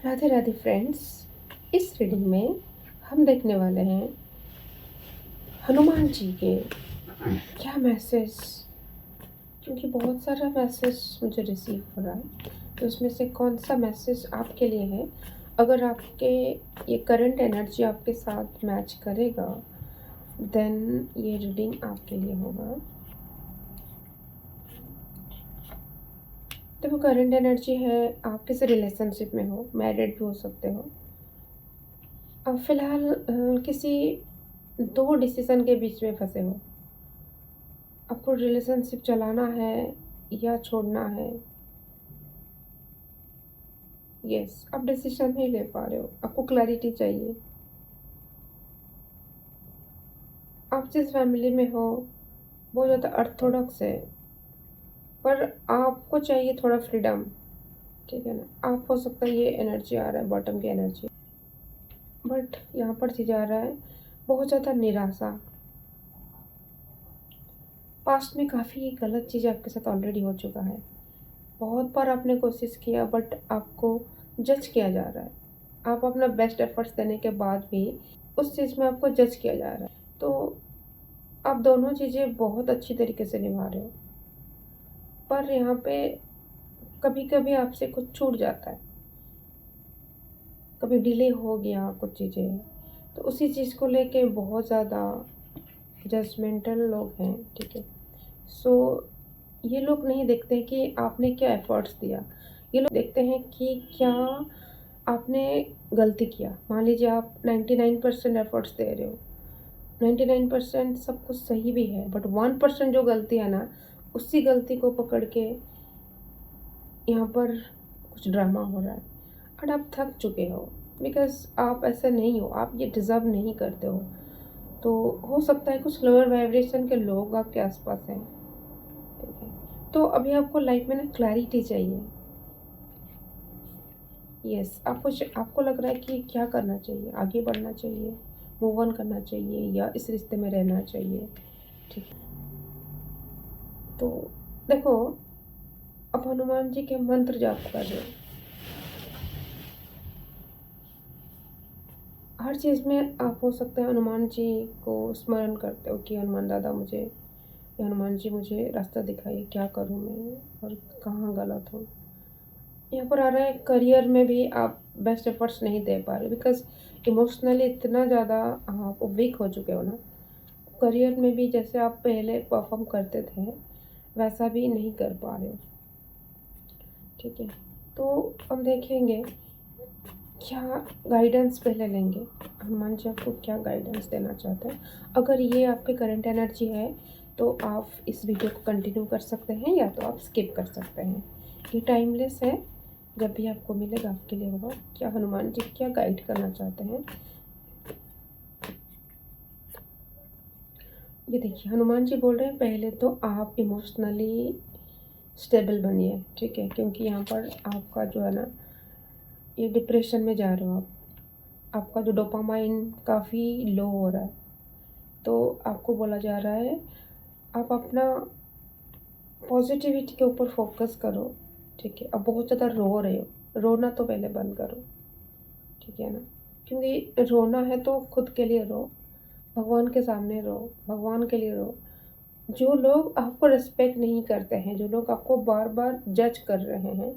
Radhe Radhe friends. इस reading में हम देखने वाले हैं हनुमान जी के क्या मैसेज, क्योंकि बहुत सारा मैसेज मुझे रिसीव हो रहा है, तो उसमें से कौन सा मैसेज आपके लिए है। अगर आपके ये करंट एनर्जी आपके साथ मैच करेगा देन ये रीडिंग आपके लिए होगा। देखो, करंट एनर्जी है, आप किसी रिलेशनशिप में हो, मैरिड भी हो सकते हो। अब फिलहाल किसी दो डिसीजन के बीच में फंसे हो। आपको रिलेशनशिप चलाना है या छोड़ना है। यस, आप डिसीजन नहीं ले पा रहे हो, आपको क्लैरिटी चाहिए। आप जिस फैमिली में हो बहुत ज़्यादा ऑर्थोडॉक्स है, पर आपको चाहिए थोड़ा फ्रीडम, ठीक है ना। आप हो सकता है ये एनर्जी आ रहा है बॉटम की एनर्जी, बट यहाँ पर चीज़ आ रहा है बहुत ज़्यादा निराशा। पास्ट में काफ़ी गलत चीज़ आपके साथ ऑलरेडी हो चुका है। बहुत बार आपने कोशिश किया बट आपको जज किया जा रहा है। आप अपना बेस्ट एफर्ट्स देने के बाद भी उस चीज़ में आपको जज किया जा रहा है। तो आप दोनों चीज़ें बहुत अच्छी तरीके से निभा रहे हो, पर यहाँ पे कभी कभी आपसे कुछ छूट जाता है, कभी डिले हो गया कुछ चीज़ें, तो उसी चीज़ को लेके बहुत ज़्यादा जजमेंटल लोग हैं, ठीक है। सो ये लोग नहीं देखते कि आपने क्या एफर्ट्स दिया, ये लोग देखते हैं कि क्या आपने गलती किया। मान लीजिए आप 99% एफर्ट्स दे रहे हो, 99% सब कुछ सही भी है, बट 1% जो गलती है ना, उसी गलती को पकड़ के यहाँ पर कुछ ड्रामा हो रहा है और आप थक चुके हो, बिकॉज आप ऐसे नहीं हो, आप ये डिज़र्व नहीं करते हो। तो हो सकता है कुछ लोअर वाइब्रेशन के लोग आपके आसपास हैं, ठीक है। तो अभी आपको लाइफ में ना क्लैरिटी चाहिए। यस, आपको लग रहा है कि क्या करना चाहिए, आगे बढ़ना चाहिए, मूव ऑन करना चाहिए, या इस रिश्ते में रहना चाहिए, ठीक है। तो देखो, अब हनुमान जी के मंत्र जाप कर रहे हो। हर चीज़ में आप हो सकता है हनुमान जी को स्मरण करते हो कि हनुमान दादा मुझे, या हनुमान जी मुझे रास्ता दिखाइए, क्या करूँ मैं और कहाँ गलत हूँ। यहाँ पर आ रहा है करियर में भी आप बेस्ट एफर्ट्स नहीं दे पा रहे, बिकॉज इमोशनली इतना ज़्यादा आप वीक हो चुके हो ना। करियर में भी जैसे आप पहले परफॉर्म करते थे वैसा भी नहीं कर पा रहे हो, ठीक है। तो हम देखेंगे क्या गाइडेंस पहले लेंगे, हनुमान जी आपको क्या गाइडेंस देना चाहते हैं। अगर ये आपके करंट एनर्जी है तो आप इस वीडियो को कंटिन्यू कर सकते हैं, या तो आप स्किप कर सकते हैं। ये टाइमलेस है, जब भी आपको मिलेगा आपके लिए होगा। क्या हनुमान जी क्या गाइड करना चाहते हैं, ये देखिए। हनुमान जी बोल रहे हैं पहले तो आप इमोशनली स्टेबल बनिए, ठीक है, क्योंकि यहाँ पर आपका जो है ना, ये डिप्रेशन में जा रहे हो आप। आपका जो डोपामाइन काफ़ी लो हो रहा है, तो आपको बोला जा रहा है आप अपना पॉजिटिविटी के ऊपर फोकस करो, ठीक है। अब बहुत ज़्यादा रो रहे हो, रोना तो पहले बंद करो, ठीक है ना। क्योंकि रोना है तो खुद के लिए रो, भगवान के सामने रो, भगवान के लिए रो। जो लोग आपको रिस्पेक्ट नहीं करते हैं, जो लोग आपको बार बार जज कर रहे हैं,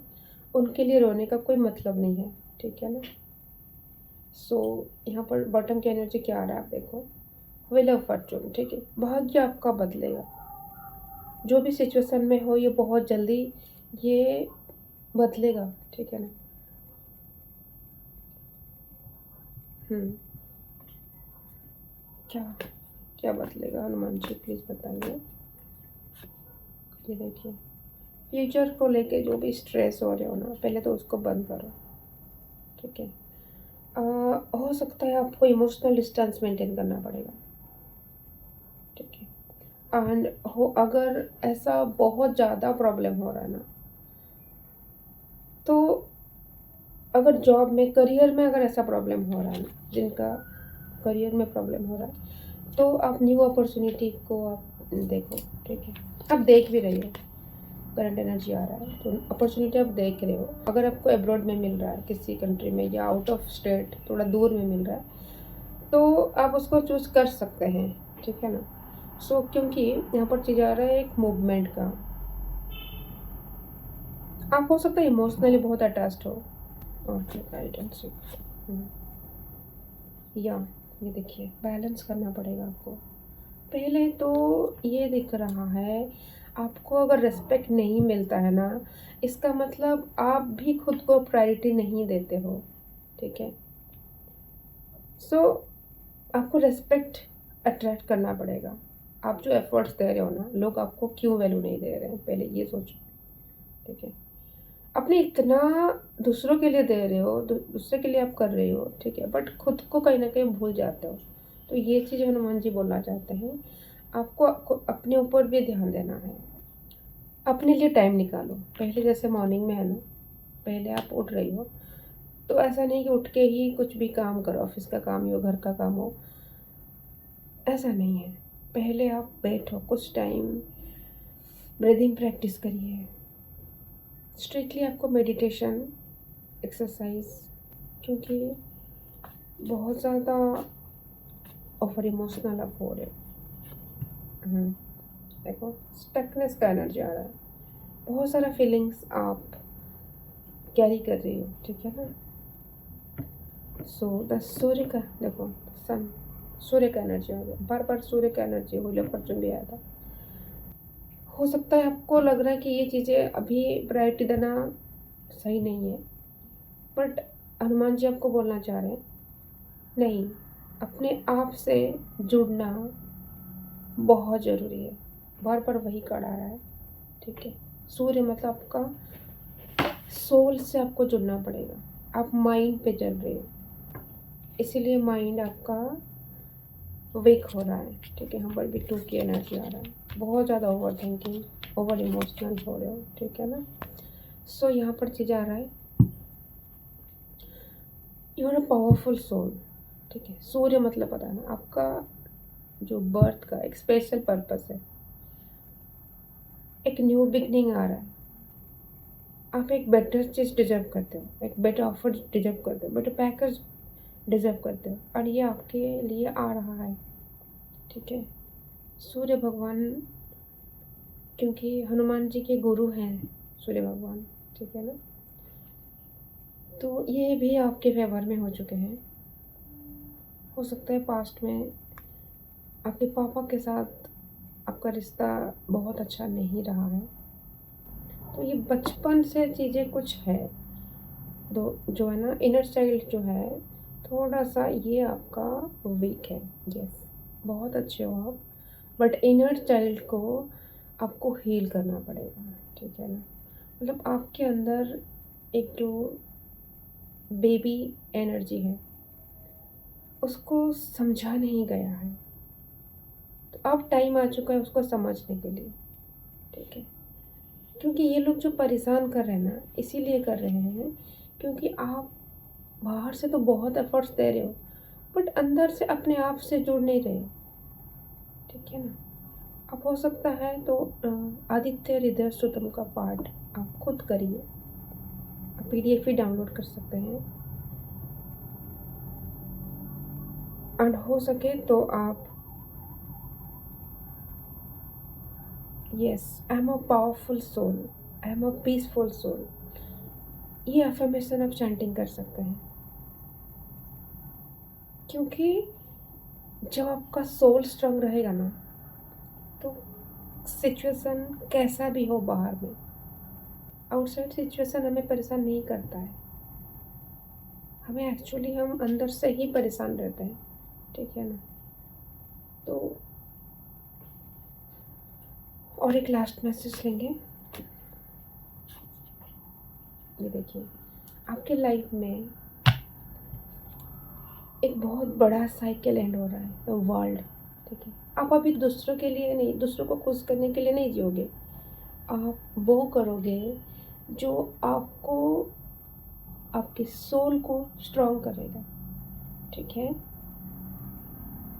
उनके लिए रोने का कोई मतलब नहीं है, ठीक है ना। सो यहाँ पर बॉटम की एनर्जी क्या आ रहा है आप देखो, व्हील ऑफ फॉर्चून, ठीक है। भाग्य आपका बदलेगा, जो भी सिचुएशन में हो ये बहुत जल्दी ये बदलेगा, ठीक है ना। हम्म, क्या क्या बदलेगा हनुमान जी प्लीज़ बताइए। ये देखिए, फ्यूचर को लेके जो भी स्ट्रेस हो रहे हो ना, पहले तो उसको बंद करो, ठीक है। हो सकता है आपको इमोशनल डिस्टेंस मेंटेन करना पड़ेगा, ठीक है। एंड हो अगर ऐसा बहुत ज़्यादा प्रॉब्लम हो रहा है ना, तो अगर जॉब में, करियर में अगर ऐसा प्रॉब्लम हो रहा है ना, जिनका करियर में प्रॉब्लम हो रहा है, तो आप न्यू अपॉर्चुनिटी को आप देखो, ठीक है। आप देख भी रही हो, करंट एनर्जी आ रहा है, तो अपॉर्चुनिटी आप देख रहे हो। अगर आपको अब्रॉड में मिल रहा है, किसी कंट्री में या आउट ऑफ स्टेट थोड़ा दूर में मिल रहा है, तो आप उसको चूज़ कर सकते हैं, ठीक है ना। सो क्योंकि यहाँ पर चीज़ आ रहा है एक मूवमेंट का। आप हो सकता है इमोशनली बहुत अटैच्ड हो। Okay, guidance. या ये देखिए, बैलेंस करना पड़ेगा आपको। पहले तो ये दिख रहा है, आपको अगर रिस्पेक्ट नहीं मिलता है ना, इसका मतलब आप भी खुद को प्रायोरिटी नहीं देते हो, ठीक है। सो आपको रिस्पेक्ट अट्रैक्ट करना पड़ेगा। आप जो एफर्ट्स दे रहे हो ना, लोग आपको क्यों वैल्यू नहीं दे रहे हैं, पहले ये सोचो, ठीक है। अपने इतना दूसरों के लिए दे रहे हो, दूसरे के लिए आप कर रहे हो, ठीक है, बट खुद को कहीं ना कहीं भूल जाते हो। तो ये चीज़ हनुमान जी बोलना चाहते हैं, आपको अपने ऊपर भी ध्यान देना है। अपने लिए टाइम निकालो। पहले जैसे मॉर्निंग में है ना, पहले आप उठ रही हो, तो ऐसा नहीं कि उठ के ही कुछ भी काम करो, ऑफिस का काम हो, घर का काम हो, ऐसा नहीं है। पहले आप बैठो, कुछ टाइम ब्रीदिंग प्रैक्टिस करिए। स्ट्रिक्टली आपको मेडिटेशन, एक्सरसाइज, क्योंकि बहुत ज़्यादा ओवर इमोशनल आप हो रहे हो। देखो, स्टकनेस का एनर्जी आ रहा है, बहुत सारा फीलिंग्स आप कैरी कर रही हो, ठीक है ना। सो द सूर्य का देखो, सन, सूर्य का एनर्जी आ गया, बार बार सूर्य का एनर्जी हो, फॉर्चून भी आया था। हो सकता है आपको लग रहा है कि ये चीज़ें अभी प्रायोरिटी देना सही नहीं है, बट हनुमान जी आपको बोलना चाह रहे हैं, नहीं, अपने आप से जुड़ना बहुत ज़रूरी है। बार बार वही कार्ड आ रहा है, ठीक है। सूर्य मतलब आपका सोल से आपको जुड़ना पड़ेगा। आप माइंड पे चल रहे हो, इसीलिए माइंड आपका वीक हो रहा है, ठीक है। यहाँ पर भी 2 की एनर्जी आ रहा है, बहुत ज़्यादा ओवर थिंकिंग, ओवर इमोशनल हो रहे हो, ठीक है ना। सो यहाँ पर चीज़ आ रहा है, you are a powerful soul, ठीक है। सूर्य मतलब पता है ना, आपका जो बर्थ का एक स्पेशल पर्पस है, एक न्यू बिगनिंग आ रहा है। आप एक बेटर चीज़ डिजर्व करते हो, एक बेटर ऑफर डिजर्व करते हो, बेटर पैकेज डिजर्व करते हो, और ये आपके लिए आ रहा है, ठीक है। सूर्य भगवान, क्योंकि हनुमान जी के गुरु हैं सूर्य भगवान, ठीक है ना, तो ये भी आपके फेवर में हो चुके हैं। हो सकता है पास्ट में आपके पापा के साथ आपका रिश्ता बहुत अच्छा नहीं रहा है, तो ये बचपन से चीज़ें कुछ है, दो जो है ना, इनर चाइल्ड जो है, थोड़ा सा ये आपका वीक है। यस, बहुत अच्छे हो आप, बट इनर चाइल्ड को आपको हील करना पड़ेगा, ठीक है ना। मतलब आपके अंदर एक जो बेबी एनर्जी है, उसको समझा नहीं गया है, तो अब टाइम आ चुका है उसको समझने के लिए, ठीक है। क्योंकि ये लोग जो परेशान कर रहे हैं ना, इसीलिए कर रहे हैं क्योंकि आप बाहर से तो बहुत एफर्ट्स दे रहे हो, बट अंदर से अपने आप से जुड़ नहीं रहे, ठीक है ना। अब हो सकता है तो आदित्य हृदय स्तोत्रम का पाठ आप खुद करिए, PDF भी डाउनलोड कर सकते हैं, एंड हो सके तो आप yes, I am a powerful soul, I am a peaceful soul, ये अफर्मेशन आप चैंटिंग कर सकते हैं। क्योंकि जब आपका सोल स्ट्रांग रहेगा ना, तो सिचुएशन कैसा भी हो बाहर में, आउटसाइड सिचुएशन हमें परेशान नहीं करता है, हमें एक्चुअली हम अंदर से ही परेशान रहते हैं, ठीक है ना। तो और एक लास्ट मैसेज लेंगे। ये देखिए, आपके लाइफ में एक बहुत बड़ा साइकिल एंड हो रहा है, द वर्ल्ड, ठीक है। आप अभी दूसरों के लिए नहीं, दूसरों को खुश करने के लिए नहीं जियोगे, आप वो करोगे जो आपको, आपके सोल को स्ट्रॉन्ग करेगा, ठीक है।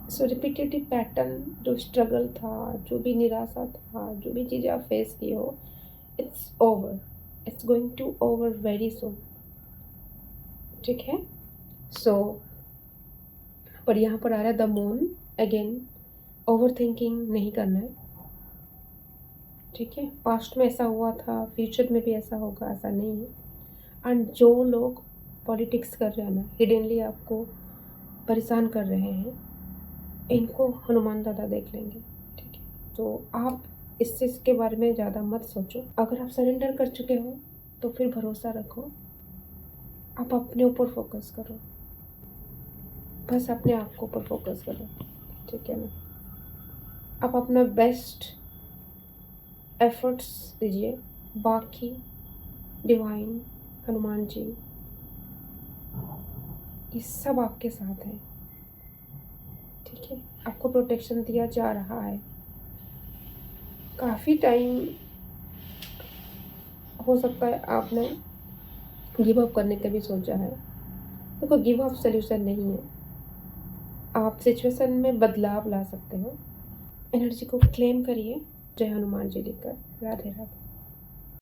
सो रिपीटेटिव पैटर्न, जो स्ट्रगल था, जो भी निराशा था, जो भी चीज़ें आप फेस किए हो, it's over, it's going to over very soon. ठीक है। सो पर यहाँ पर आ रहा है the moon again. Overthinking नहीं करना है। ठीक है। पास्ट में ऐसा हुआ था, फ्यूचर में भी ऐसा होगा, ऐसा नहीं है। एंड जो लोग पॉलिटिक्स कर रहे हैं ना, हिडनली आपको परेशान कर रहे हैं, इनको हनुमान दादा देख लेंगे। ठीक है। तो आप इस चीज़ के बारे में ज़्यादा मत सोचो। अगर आप सरेंडर कर चुके हो तो फिर भरोसा रखो, आप अपने ऊपर फोकस करो, बस अपने आप को ऊपर फोकस करो। ठीक है ना। आप अपना बेस्ट एफर्ट्स दीजिए, बाकी डिवाइन, हनुमान जी, ये सब आपके साथ हैं। ठीक है। आपको प्रोटेक्शन दिया जा रहा है। काफ़ी टाइम हो सकता है आपने गिव अप करने का भी सोचा है। देखो, गिव अप सोल्यूशन नहीं है। आप सिचुएशन में बदलाव ला सकते हो। एनर्जी को क्लेम करिए। जय हनुमान जी लिखकर। राधे राधे।